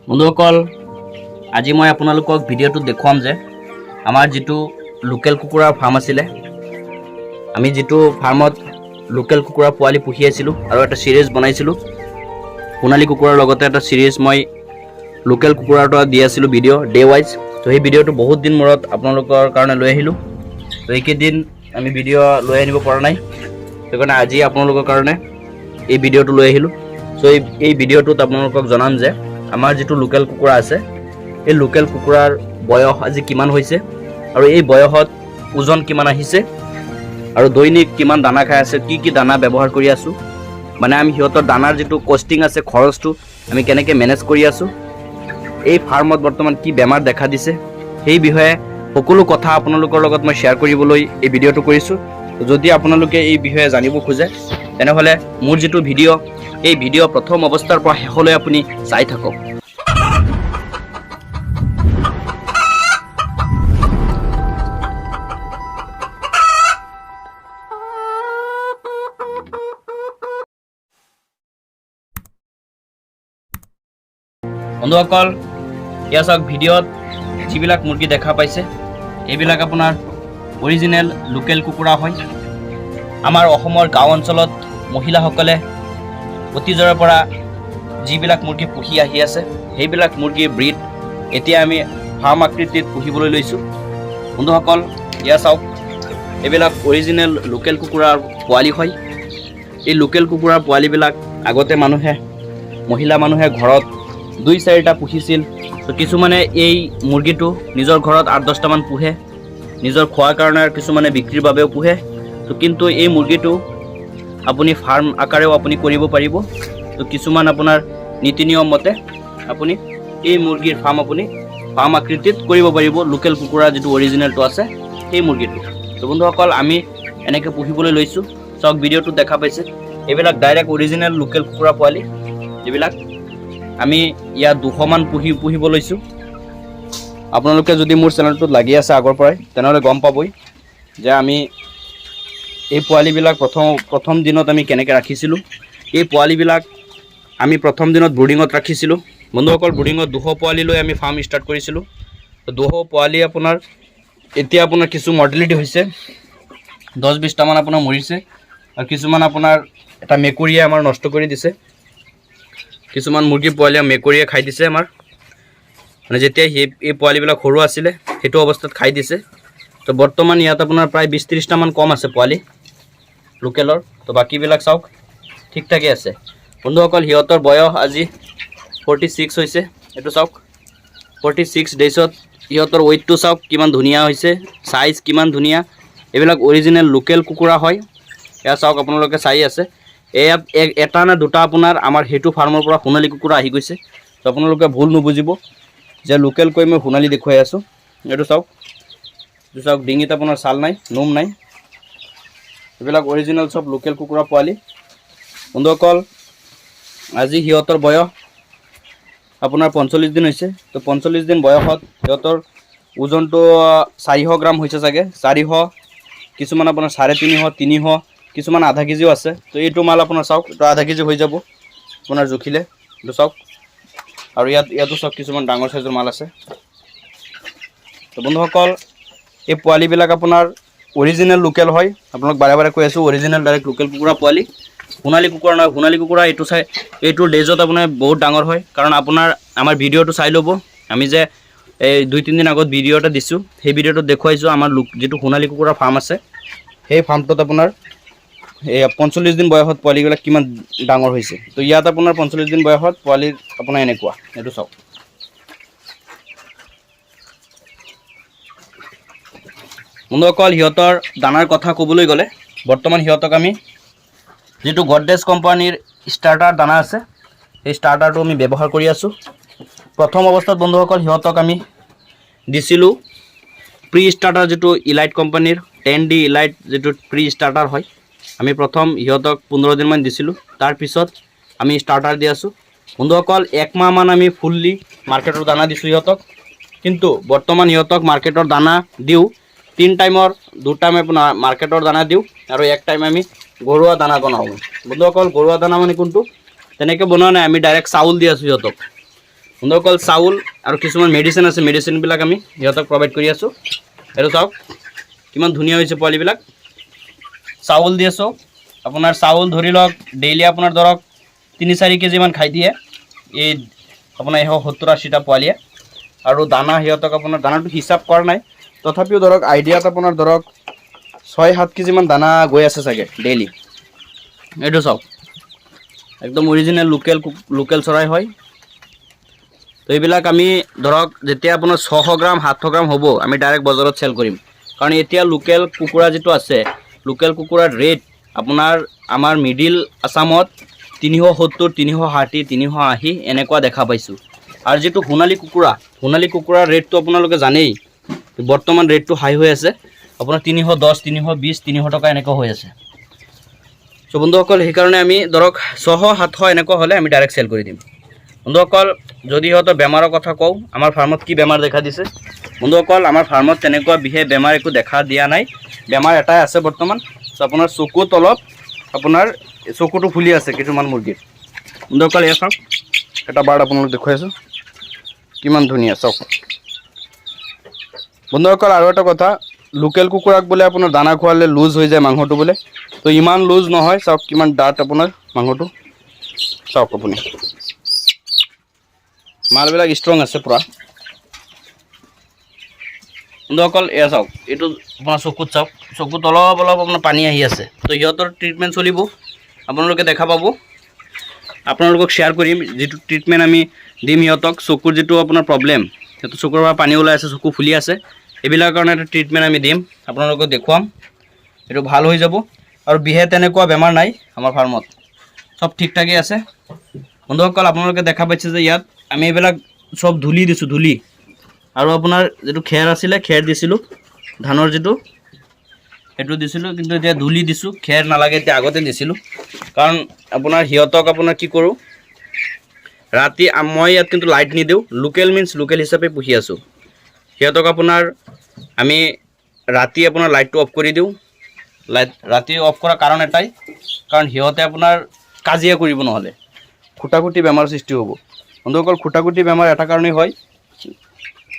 বন্ধুসকল আজি মই আপোনালোকক ভিডিঅ'টো দেখুৱাম যে আমাৰ যেটো লোকেল কুকুৰাৰ ফাৰ্ম আছিলে আমি যেটো ফাৰ্মত লোকেল কুকুৰা পোৱালি পুহি আছিলো আৰু এটা সিৰিজ বনাইছিলো সোণালী কুকুৰাৰ লগতে এটা সিৰিজ মই লোকেল কুকুৰাটো দি আছিলো ভিডিঅ' ডে ওয়াইজ তো এই ভিডিঅ'টো বহুত দিন মূৰত আপোনালোকৰ কাৰণে লৈ আহিলো তো এইকেইদিন আমি ভিডিঅ' লৈ আনিব পৰা নাই সেইকাৰণে আজি আপোনালোকৰ কাৰণে এই ভিডিঅ'টো লৈ আহিলো সো এই ভিডিঅ'টোত আপোনালোকক জনাম যে আমাৰ যেটো লোকেল কুকুৰা আছে এই লোকেল কুকুৰাৰ বয়স আজি কিমান হৈছে আৰু এই বয়সত ওজন কিমান আহিছে আৰু দৈনিক কিমান দানা খাই আছে কি দানা ব্যৱহাৰ কৰি আছো মানে আমি হিয়তৰ দানাৰ যেটো কষ্টিং আছে খৰচটো আমি কেনেকৈ মেনেজ কৰি আছো এই ফাৰ্মত বৰ্তমান কি বেমাৰ দেখা দিছে সেই বিষয়ে সকলো কথা আপোনালোকৰ লগত মই শেয়াৰ কৰিবলৈ এই ভিডিঅ'টো কৰিছো যদি আপোনালোকে এই বিষয়ে জানিব খোজে তেনেহলে মোৰ যেটো ভিডিঅ' এই ভিডিঅ' প্ৰথম অৱস্থাৰ পৰা শেষলৈ আপুনি চাই থাকক বন্ধুসকল ইয়া চাওক ভিডিঅ'ত যিবিলাক মুৰ্গী দেখা পাইছে এইবিলাক আপোনাৰ অৰিজিনেল লোকেল কুকুৰা হয় আমাৰ অসমৰ গাঁও অঞ্চলত মহিলাসকলে অতীজৰে পৰা যিবিলাক মুৰ্গী পুহি আহি আছে সেইবিলাক মুৰ্গীৰ ব্ৰীড এতিয়া আমি ফাৰ্ম আকৃতিত পুহিবলৈ লৈছোঁ বন্ধুসকল ইয়া চাওক এইবিলাক অৰিজিনেল লোকেল কুকুৰাৰ পোৱালি হয় এই লোকেল কুকুৰাৰ পোৱালিবিলাক আগতে মহিলা মানুহে ঘৰত 2-4টা পুহিছিল তো কিছুমানে এই মুৰ্গীটো নিজৰ ঘৰত 8-10টা মান পুহে নিজৰ খোৱাৰ কাৰণে কিছুমানে বিক্ৰীৰ বাবেও পুহে তো কিন্তু এই মুৰ্গীটো আপুনি ফাৰ্ম আকাৰেও আপুনি কৰিব পাৰিব তো কিছুমান আপোনাৰ নীতি নিয়ম মতে আপুনি এই মুৰ্গীৰ ফাৰ্ম আপুনি ফাৰ্ম আকৃতিত কৰিব পাৰিব লোকেল কুকুৰা যেটো অৰিজিনেলটো আছে সেই মুৰ্গীটো তো বন্ধুসকল আমি এনেকৈ পুহিবলৈ লৈছোঁ চাওক ভিডিঅ'টো দেখা পাইছে এইবিলাক ডাইৰেক্ট অৰিজিনেল লোকেল কুকুৰা পোৱালি যিবিলাক আমি ইয়া 200 মান পুহিব লৈছোঁ আপোনালোকে যদি মোৰ চেনেলটোত লাগি আছে আগৰ পৰাই তেনেহলে গম পাবই যে আমি এই পোৱালিবিলাক প্ৰথম দিনত আমি কেনেকৈ ৰাখিছিলোঁ এই পোৱালিবিলাক আমি প্ৰথম দিনত ব্ৰুডিঙত ৰাখিছিলোঁ বন্ধুসকল ব্ৰুডিঙত 200 পোৱালি লৈ আমি ফাৰ্ম ষ্টাৰ্ট কৰিছিলোঁ তো 200 পোৱালি আপোনাৰ এতিয়া আপোনাৰ কিছু মৰ্টেলিটি হৈছে 10-20টা মান আপোনাৰ মৰিছে আৰু কিছুমান আপোনাৰ এটা মেকুৰীয়ে আমাৰ নষ্ট কৰি দিছে কিছুমান মুৰ্গী পোৱালি মেকুৰীয়ে খাই দিছে আমাৰ মানে যেতিয়া এই পোৱালিবিলাক সৰু আছিলে হেতু অৱস্থাত খাই দিছে তো বৰ্তমান ইয়াত আপোনাৰ প্ৰায় 20-30টা মান কম আছে পোৱালি লোকেলৰ তো বাকিবিলাক চাওক ঠিক ঠাকে আছে বন্ধুসকল হিয়তৰ বয়স আজি 46 হৈছে এটো চাওক 46 ডেজত হিয়তৰ ওয়েটটো চাওক কিমান ধুনিয়া হৈছে সাইজ কিমান ধুনিয়া এবিলাক অৰিজিনেল লোকেল কুকুৰা হয় এয়া চাওক আপোনালোকে চাই আছে এটা না দুটা আপোনাৰ আমাৰ হেতু ফাৰ্মৰ পৰা সোণালী কুকুৰা আহি গৈছে তো আপোনালোকে ভুল নুবুজিব যে লোকেল কৈ মই সোণালী দেখুৱাই আছো এটো চাওক ডিঙিত আপোনাৰ ছাল নাই নোম নাই এবিলাক অৰিজিনেল সব লোকেল কুকুৰা পোৱালি বন্ধুসকল আজি হিয়তৰ বয়স আপোনাৰ 45 দিন হৈছে তো 45 দিন বয়সত হিয়তৰ ওজনটো 400 গ্ৰাম হৈছে চাগে 400 কিছুমান আপোনাৰ 350 300 কিছুমান আধা কেজিও আছে তো এইটো মাল আপোনাৰ চাওক তো আধা কেজি হৈ যাব আপোনাৰ জুখিলে তো চাওক আৰু ইয়াতো চাওক কিছুমান ডাঙৰ সাইজৰ মাল আছে তো বন্ধুসকল এই পোৱালিবিলাক আপোনাৰ অৰিজিনেল লোকেল হয় আপোনাক বাৰে বাৰে কৈ আছো অৰিজিনেল ডাইৰেক্ট লোকেল কুকুৰা পোৱালি সোণালী কুকুৰা নহয় সোণালী কুকুৰা এইটো ডেজত আপোনাৰ বহুত ডাঙৰ হয় কাৰণ আপোনাৰ আমাৰ ভিডিঅ'টো চাই ল'ব আমি যে এই 2-3 দিন আগত ভিডিঅ' এটা দিছো সেই ভিডিঅ'টো দেখুৱাইছো আমাৰ যেটো সোণালী কুকুৰা ফাৰ্ম আছে সেই ফাৰ্মটোত আপোনাৰ 45 দিন বয়সত পোৱালিবিলাক কিমান ডাঙৰ হৈছে তো ইয়াত আপোনাৰ 45 দিন বয়সত পোৱালি আপোনাৰ এনেকুৱা এটো চাওক বন্ধুসকল হিয়তৰ দানাৰ কথা ক'বলৈ গ'লে বৰ্তমান হিয়তক আমি যেটো গডৰেজ কোম্পানীৰ ষ্টাৰ্টাৰ দানা আছে এই ষ্টাৰ্টাৰটো আমি ব্যৱহাৰ কৰি আছো প্ৰথম অৱস্থাত বন্ধুসকল হিয়তক আমি দিছিলো প্ৰি ষ্টাৰ্টাৰ যেটো ইলাইট কোম্পানীৰ 10D ইলাইট যেটো প্ৰি ষ্টাৰ্টাৰ হয় আমি প্ৰথম হিয়তক 15 দিন মান দিছিলো তাৰ পিছত আমি ষ্টাৰ্টাৰ দি আছো বন্ধুসকল এক মাহ মান আমি ফুললি মাৰ্কেটৰ দানা দিছো হিয়তক কিন্তু বৰ্তমান হিয়তক মাৰ্কেটৰ দানা দিও 3 টাইমৰ 2 টাইম আপোনাৰ মাৰ্কেটৰ দানা দিও আৰু এক টাইম আমি গৰুৱা দানা বনাও বন্ধুসকল গৰুৱা দানা মানে কোনটো তেনেকৈ বনোৱা নাই আমি ডাইৰেক্ট চাউল দি আছো হিয়তক বন্ধুসকল চাউল আৰু কিছুমান মেডিচিন আছে, মেডিচিনবিলাক আমি সিহঁতক প্ৰভাইড কৰি আছোঁ। এইটো চাওক কিমান ধুনীয়া হৈছে পোৱালিবিলাক। চাউল দি আছোঁ, আপোনাৰ চাউল ধৰি লওক ডেইলি আপোনাৰ ধৰক 3-4 কেজিমান খাই দিয়ে এই আপোনাৰ 170-80টা পোৱালিয়ে। আৰু দানা সিহঁতক আপোনাৰ দানাটো হিচাপ কৰা নাই, তথাপিও ধৰক আইডিয়াত আপোনাৰ ধৰক 6-7 কেজিমান দানা গৈ আছে চাগে ডেইলি। এইটো চাওক একদম অৰিজিনেল লোকেল চৰাই হয়। তো এইবিলাক আমি ধৰক যেতিয়া আপোনাৰ 600 গ্ৰাম 700 গ্ৰাম হ'ব আমি ডাইৰেক্ট বজাৰত চেল কৰিম। কাৰণ এতিয়া লোকেল কুকুৰা যিটো আছে, লোকেল কুকুৰাৰ ৰেট আপোনাৰ আমাৰ মিডিল আছামত 370, 360, 380 এনেকুৱা দেখা পাইছোঁ। আৰু যিটো সোণালী কুকুৰাৰ ৰেটটো আপোনালোকে জানেই, বৰ্তমান ৰেটটো হাই হৈ আছে আপোনাৰ 310, 320, 300 টকা এনেকুৱা হৈ আছে। চ' বন্ধুসকল সেইকাৰণে আমি ধৰক 600-700 এনেকুৱা হ'লে আমি ডাইৰেক্ট চেল কৰি দিম। বন্ধুসকল যদি সিহঁতৰ বেমাৰৰ কথা কওঁ, আমাৰ ফাৰ্মত কি বেমাৰ দেখা দিছে। বন্ধুসকল আমাৰ ফাৰ্মত তেনেকুৱা বিশেষ বেমাৰ একো দেখা দিয়া নাই। বেমাৰ এটাই আছে বৰ্তমান, চ' আপোনাৰ চকুত অলপ আপোনাৰ চকুটো ফুলি আছে কিছুমান মুৰ্গীৰ। বন্ধুসকল এয়া চাওক, এটা বাৰ্ড আপোনালোক দেখুৱাই আছোঁ কিমান ধুনীয়া চাওক। বন্ধুসকল আৰু এটা কথা, লোকেল কুকুৰাক বোলে আপোনাৰ দানা খোৱালে লুজ হৈ যায় মাংসটো বোলে, তো ইমান লুজ নহয়। চাওক কিমান ডাঠ আপোনাৰ মাংসটো, চাওক আপুনি মালবিলাক ষ্ট্ৰং আছে পূৰা। বন্ধুসকল এয়া চাওক, এইটো আপোনাৰ চকুত চাওক, চকুত অলপ আপোনাৰ পানী আহি আছে। তো সিহঁতৰ ট্ৰিটমেণ্ট চলিব, আপোনালোকে দেখা পাব। আপোনালোকক শ্বেয়াৰ কৰিম যিটো ট্ৰিটমেণ্ট আমি দিম সিহঁতক। চকুৰ যিটো আপোনাৰ প্ৰব্লেম, সেইটো চকুৰ পৰা পানী ওলাই আছে, চকু ফুলি আছে, এইবিলাকৰ কাৰণে এটা ট্ৰিটমেণ্ট আমি দিম, আপোনালোকক দেখুৱাম। এইটো ভাল হৈ যাব। আৰু বিশেষ তেনেকুৱা বেমাৰ নাই আমাৰ ফাৰ্মত, চব ঠিক ঠাকেই আছে। বন্ধুসকল আপোনালোকে দেখা পাইছে যে ইয়াত আমি এইবিলাক চব ধূলি দিছোঁ, ধূলি আৰু আপোনাৰ যিটো খেৰ আছিলে, খেৰ দিছিলোঁ ধানৰ যিটো, সেইটো দিছিলোঁ। কিন্তু এতিয়া ধূলি দিছোঁ, খেৰ নালাগে, এতিয়া আগতে দিছিলোঁ। কাৰণ আপোনাৰ সিহঁতক আপোনাৰ কি কৰোঁ, ৰাতি মই ইয়াত কিন্তু লাইট নিদিওঁ, লোকেল হিচাপে পুহি আছোঁ। সিহঁতক আপোনাৰ আমি ৰাতি আপোনাৰ লাইটটো অফ কৰি দিওঁ। ৰাতি অফ কৰাৰ কাৰণ এটাই, কাৰণ সিহঁতে আপোনাৰ কাজিয়া কৰিব, নহ'লে খুটাখুটি বেমাৰ সৃষ্টি হ'ব। বন্ধুসকল খুটাখুটি বেমাৰ এটা কাৰণেই হয়,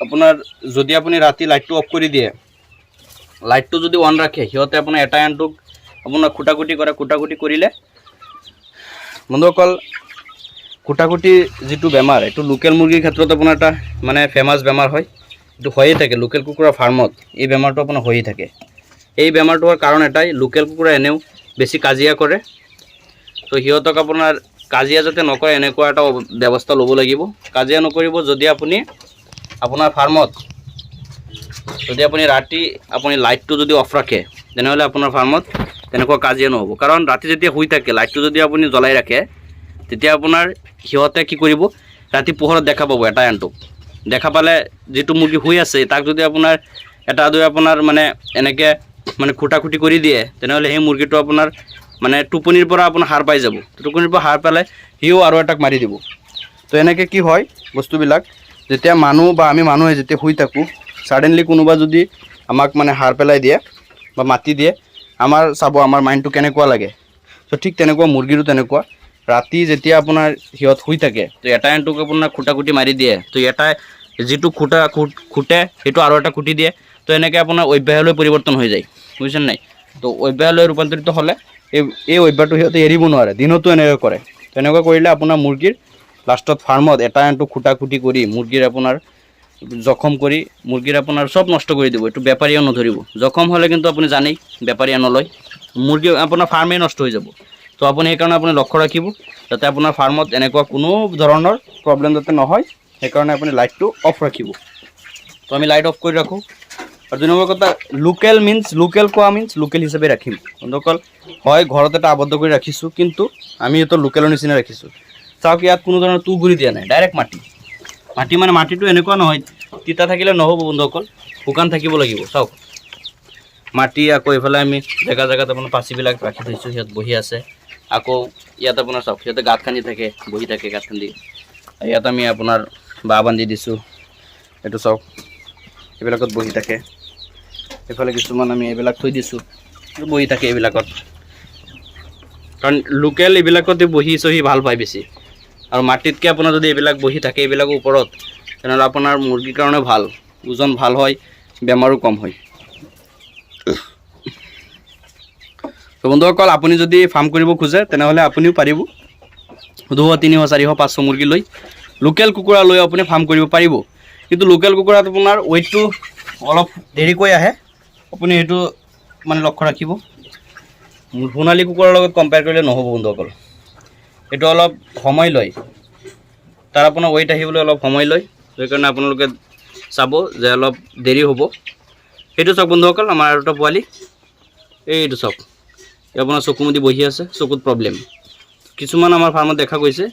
আপোনাৰ যদি আপুনি ৰাতি লাইটটো অফ কৰি দিয়ে, লাইটটো যদি অন ৰাখে, সিহঁতে আপোনাৰ এটা আনটোক আপোনাৰ খুটাখুটি কৰে। খুটাখুটি কৰিলে বন্ধুসকল খুটাখুটি যিটো বেমাৰ, এইটো লোকেল মুৰ্গীৰ ক্ষেত্ৰত আপোনাৰ এটা মানে ফেমাছ বেমাৰ হয়। এইটো হৈয়ে থাকে লোকেল কুকুৰা ফাৰ্মত, এই বেমাৰটো আপোনাৰ হৈয়ে থাকে। এই বেমাৰটো হোৱাৰ কাৰণ এটাই, লোকেল কুকুৰা এনেও বেছি কাজিয়া কৰে। তো সিহঁতক আপোনাৰ কাজিয়া যাতে নকৰে এনেকুৱা এটা ব্যৱস্থা ল'ব লাগিব। কাজিয়া নকৰিব যদি আপুনি আপোনাৰ ফাৰ্মত যদি আপুনি ৰাতি আপুনি লাইটটো যদি অফ ৰাখে, তেনেহ'লে আপোনাৰ ফাৰ্মত তেনেকুৱা কাজিয়া নহ'ব। কাৰণ ৰাতি যেতিয়া শুই থাকে, লাইটটো যদি আপুনি জ্বলাই ৰাখে, তেতিয়া আপোনাৰ সিহঁতে কি কৰিব, ৰাতি পোহৰত দেখা পাব এটা আনটোক। দেখা পালে যিটো মুৰ্গী শুই আছে তাক যদি আপোনাৰ এটা দুই আপোনাৰ মানে এনেকৈ মানে খুটাখুটি কৰি দিয়ে, তেনেহ'লে সেই মুৰ্গীটো আপোনাৰ মানে টোপনিৰ পৰা আপোনাৰ সাৰ পাই যাব। টোপনিৰ পৰা সাৰ পালে সিও আৰু এটাক মাৰি দিব। তো এনেকৈ কি হয় বস্তুবিলাক, যেতিয়া মানুহ বা আমি মানুহে যেতিয়া শুই থাকোঁ, ছাডেনলি কোনোবা যদি আমাক মানে সাৰ পেলাই দিয়ে বা মাতি দিয়ে, আমাৰ চাব আমাৰ মাইণ্ডটো কেনেকুৱা লাগে। তো ঠিক তেনেকুৱা মুৰ্গীৰো তেনেকুৱা, ৰাতি যেতিয়া আপোনাৰ সিহঁত শুই থাকে, তো এটা আনটোক আপোনাৰ খুটাখুটি মাৰি দিয়ে, তো এটাই যিটো খুটে সেইটো আৰু এটা খুটি দিয়ে। তো এনেকৈ আপোনাৰ অভ্যাসলৈ পৰিৱৰ্তন হৈ যায়, বুজিছেনে নাই। তো অভ্যাসলৈ ৰূপান্তৰিত হ'লে এই অভ্যাসটো সিহঁতে এৰিব নোৱাৰে, দিনতো এনেকৈ কৰে। তেনেকুৱা কৰিলে আপোনাৰ মুৰ্গীৰ লাষ্টত ফাৰ্মত এটা আনটো খুটাখুটি কৰি মুৰ্গীৰ আপোনাৰ জখম কৰি মুৰ্গীৰ আপোনাৰ চব নষ্ট কৰি দিব। এইটো বেপাৰীয়েও নধৰিব। জখম হ'লে কিন্তু আপুনি জানেই বেপাৰীয়ে নলয়, মুৰ্গী আপোনাৰ ফাৰ্মেই নষ্ট হৈ যাব। তো আপুনি সেইকাৰণে আপুনি লক্ষ্য ৰাখিব যাতে আপোনাৰ ফাৰ্মত এনেকুৱা কোনো ধৰণৰ প্ৰব্লেম যাতে নহয়, সেইকাৰণে আপুনি লাইটটো অফ ৰাখিব। তো আমি লাইট অফ কৰি ৰাখোঁ। আৰু 2 নম্বৰ কথা, লোকেল হিচাপে ৰাখিম। বন্ধুসকল হয় ঘৰত এটা আবদ্ধ কৰি ৰাখিছোঁ, কিন্তু আমি এইটো লোকেলৰ নিচিনা ৰাখিছোঁ। চাওক ইয়াত কোনো ধৰণৰ তুঁহগুৰি দিয়া নাই, ডাইৰেক্ট মাটি মানে মাটিটো এনেকুৱা নহয় তিতা থাকিলে নহ'ব বন্ধুসকল, শুকান থাকিব লাগিব। চাওক মাটি, আকৌ এইফালে আমি জেগাত আপোনাৰ পাচিবিলাক ৰাখি থৈছোঁ, সিহঁত বহি আছে। আকৌ ইয়াত আপোনাৰ চাওক সিহঁতে গাঁত খান্দি থাকে, বহি থাকে গাঁত খান্দি। ইয়াত আমি আপোনাৰ বাঁহ বান্ধি দিছোঁ, এইটো চাওক এইবিলাকত বহি থাকে। এইফালে কিছুমান আমি এইবিলাক থৈ দিছোঁ, বহি থাকে এইবিলাকত। কাৰণ লোকেল এইবিলাকতে বহি চহি ভাল পায় বেছি। আৰু মাটিতকৈ আপোনাৰ যদি এইবিলাক বহি থাকে এইবিলাকৰ ওপৰত তেনেহ'লে আপোনাৰ মুৰ্গীৰ কাৰণে ভাল, ওজন ভাল হয়, বেমাৰো কম হয়। তো বন্ধুসকল আপুনি যদি ফাৰ্ম কৰিব খোজে তেনেহ'লে আপুনিও পাৰিব। 200, 300, 400, 500 মুৰ্গী লৈ লোকেল কুকুৰা লৈ আপুনি ফাৰ্ম কৰিব পাৰিব। কিন্তু লোকেল কুকুৰাত আপোনাৰ ৱেইটটো অলপ দেৰিকৈ আহে, আপুনি সেইটো মানে লক্ষ্য ৰাখিব। সোণালী কুকুৰাৰ লগত কম্পেয়াৰ কৰিলে নহ'ব বন্ধুসকল, এইটো অলপ সময় লয়, তাৰ আপোনাৰ ৱেইট আহিবলৈ অলপ সময় লয়। সেইকাৰণে আপোনালোকে চাব যে অলপ দেৰি হ'ব। সেইটো চাওক বন্ধুসকল, আমাৰ আৰু এটা পোৱালি, এইটো চাওক, আপোনাৰ চকু মুদি বহি আছে, চকুত প্ৰব্লেম। কিছুমান আমাৰ ফাৰ্মত দেখা গৈছে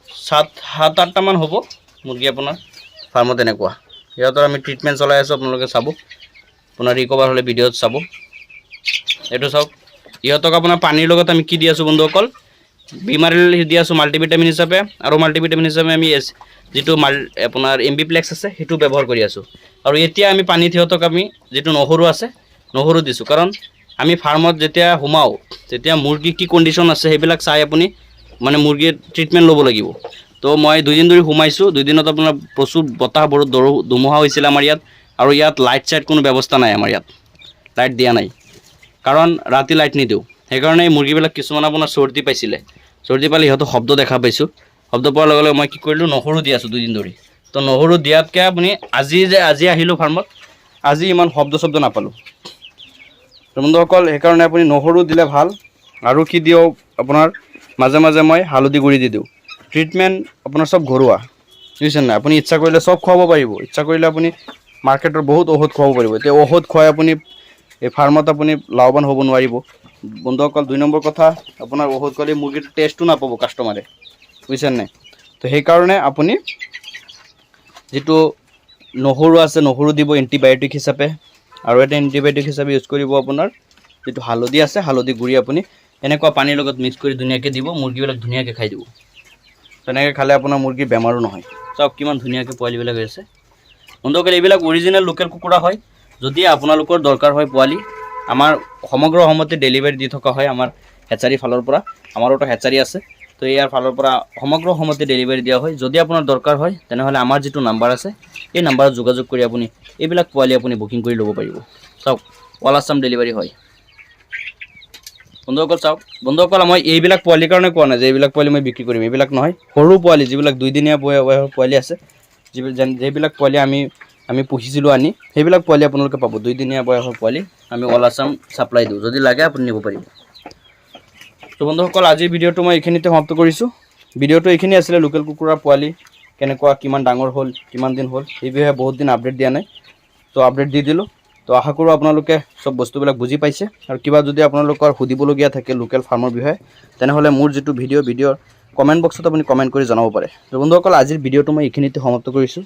7-8টামান হ'ব মুৰ্গী আপোনাৰ ফাৰ্মত এনেকুৱা। সিহঁতৰ আমি ট্ৰিটমেণ্ট চলাই আছোঁ, আপোনালোকে চাব, আপোনাৰ ৰিকভাৰ হ'লে ভিডিঅ'ত চাব। এইটো চাওক, ইহঁতক আপোনাৰ পানীৰ লগত আমি কি দি আছোঁ বন্ধুসকল, বিমাৰিল দি আছোঁ মাল্টিভিটামিন হিচাপে, আৰু মাল্টিভিটামিন হিচাপে আমি যিটো আপোনাৰ এমবিপ্লেক্স আছে সেইটো ব্যৱহাৰ কৰি আছোঁ। আৰু এতিয়া আমি পানীত সিহঁতক আমি যিটো নহৰু আছে নহৰু দিছোঁ, কাৰণ আমি ফাৰ্মত যেতিয়া সোমাওঁ তেতিয়া মুৰ্গী কি কণ্ডিশ্যন আছে সেইবিলাক চাই আপুনি মানে মুৰ্গীৰ ট্ৰিটমেণ্ট ল'ব লাগিব। তো মই 2 দিন ধৰি সোমাইছোঁ, 2 দিনত আপোনাৰ প্ৰচুৰ বতাহ বহুত ধুমুহা হৈছিল আমাৰ ইয়াত, আৰু ইয়াত লাইট চাইট কোনো ব্যৱস্থা নাই, আমাৰ ইয়াত লাইট দিয়া নাই, কাৰণ ৰাতি লাইট নিদিওঁ। সেইকাৰণে এই মুৰ্গীবিলাক কিছুমান আপোনাৰ চৰ্দি পাইছিলে, চৰ্দি পালে সিহঁতৰ শব্দ দেখা পাইছোঁ, শব্দ পোৱাৰ লগে লগে মই কি কৰিলোঁ, নহৰু দি আছোঁ 2 দিন ধৰি। তো নহৰু দিয়াতকৈ আপুনি আজি আহিলোঁ ফাৰ্মত, আজি ইমান শব্দ নাপালোঁ। তো বন্ধুসকল সেইকাৰণে আপুনি নহৰু দিলে ভাল। আৰু কি দিওঁ আপোনাৰ মাজে মাজে মই হালধি গুড়ি দি দিওঁ। ট্ৰিটমেণ্ট আপোনাৰ চব ঘৰুৱা, বুজিছে নাই। আপুনি ইচ্ছা কৰিলে চব খুৱাব পাৰিব, ইচ্ছা কৰিলে আপুনি মাৰ্কেটৰ বহুত ঔষধ খুৱাব পাৰিব। এতিয়া ঔষধ খুৱাই আপুনি এই ফাৰ্মত আপুনি লাভৱান হ'ব নোৱাৰিব বন্ধুসকল। 2 নম্বৰ কথা, আপোনাৰ ঔষধ খুৱালে মুৰ্গীৰ টেষ্টটো নাপাব কাষ্টমাৰে, বুজিছে নাই। তো সেইকাৰণে আপুনি যিটো নহৰু আছে নহৰু দিব এণ্টিবায়'টিক হিচাপে, আৰু এটা এণ্টিবায়'টিক হিচাপে ইউজ কৰিব আপোনাৰ যিটো হালধি আছে, হালধি গুড়ি আপুনি এনেকুৱা পানীৰ লগত মিক্স কৰি ধুনীয়াকৈ দিব, মুৰ্গীবিলাক ধুনীয়াকৈ খাই দিব। তেনেকৈ খালে আপোনাৰ মুৰ্গীৰ বেমাৰো নহয়। চাওক কিমান ধুনীয়াকৈ পোৱালিবিলাক হৈ আছে বন্ধুসকল। এইবিলাক অৰিজিনেল লোকেল কুকুৰা হয়। যদি আপোনালোকৰ দৰকাৰ হয় পোৱালি, আমাৰ সমগ্ৰ অসমতে ডেলিভাৰী দি থকা হয় আমাৰ হেচাৰী ফালৰ পৰা। আমাৰোতো হেচাৰী আছে, তো ইয়াৰ ফালৰ পৰা সমগ্ৰ অসমতে ডেলিভাৰী দিয়া হয়। যদি আপোনাৰ দৰকাৰ হয় তেনেহ'লে আমাৰ যিটো নাম্বাৰ আছে এই নাম্বাৰত যোগাযোগ কৰি আপুনি এইবিলাক পোৱালি আপুনি বুকিং কৰি ল'ব পাৰিব। চাওক অল আছাম ডেলিভাৰী হয় বন্ধুসকল। চাওক বন্ধুসকল, মই এইবিলাক পোৱালিৰ কাৰণে কোৱা নাই যে এইবিলাক পোৱালি মই বিক্ৰী কৰিম, এইবিলাক নহয়। সৰু পোৱালি যিবিলাক 2 দিনীয়া বয়সৰ পোৱালি আছে, যিবিলাক পোৱালি আমি পুহিছিলোঁ আনি, সেইবিলাক পোৱালি আপোনালোকে পাব। 2 দিনীয়া বয়সৰ পোৱালি আমি অল আছাম ছাপ্লাই দিওঁ, যদি লাগে আপুনি নিব পাৰিব। তো বন্ধুসকল আজিৰ ভিডিঅ'টো মই এইখিনিতে সমাপ্ত কৰিছোঁ। ভিডিঅ'টো এইখিনি আছিলে, লোকেল কুকুৰাৰ পোৱালি কেনেকুৱা, কিমান ডাঙৰ হ'ল, কিমান দিন হ'ল, এই বিষয়ে বহুত দিন আপডেট দিয়া নাই, তো আপডেট দি দিলোঁ। তো আশা কৰোঁ আপোনালোকে চব বস্তুবিলাক বুজি পাইছে। আৰু কিবা যদি আপোনালোকৰ সুধিবলগীয়া থাকে লোকেল ফাৰ্মৰ বিষয়ে, তেনেহ'লে মোৰ যিটো ভিডিঅ'ৰ কমেণ্ট বক্সত আপুনি কমেণ্ট কৰি জনাব পাৰে। তো বন্ধুসকল আজিৰ ভিডিঅ'টো মই এইখিনিতে সমাপ্ত কৰিছোঁ।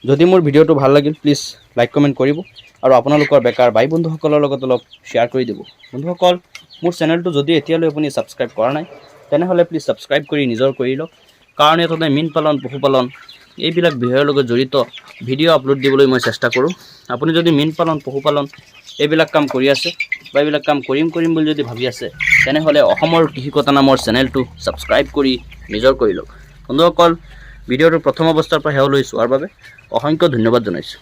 যদি মোৰ ভিডিঅ'টো ভাল লাগিল প্লিজ লাইক কমেণ্ট কৰিব, আৰু আপোনালোকৰ বেকাৰ ভাই বন্ধুসকলৰ লগত অলপ শ্বেয়াৰ কৰি দিব। বন্ধুসকল মোৰ চেনেলটো যদি এতিয়ালৈ আপুনি ছাবস্ক্ৰাইব কৰা নাই তেনেহ'লে প্লিজ ছাবস্ক্ৰাইব কৰি নিজৰ কৰি লওক, কাৰণ ইয়াত সদায় মীন পালন, পশুপালন এইবিলাক বিষয়ৰ লগত জড়িত ভিডিঅ' আপলোড দিবলৈ মই চেষ্টা কৰোঁ। আপুনি যদি মীন পালন, পশুপালন এইবিলাক কাম কৰি আছে বা এইবিলাক কাম কৰিম বুলি যদি ভাবি আছে, তেনেহ'লে অসমৰ কৃষিকতা নামৰ চেনেলটো ছাবস্ক্ৰাইব কৰি নিজৰ কৰি লওক। বন্ধুসকল ভিডিঅ'টো প্ৰথম অৱস্থাৰ পৰা শেষলৈ চোৱাৰ বাবে অসংখ্য ধন্যবাদ জনাইছোঁ।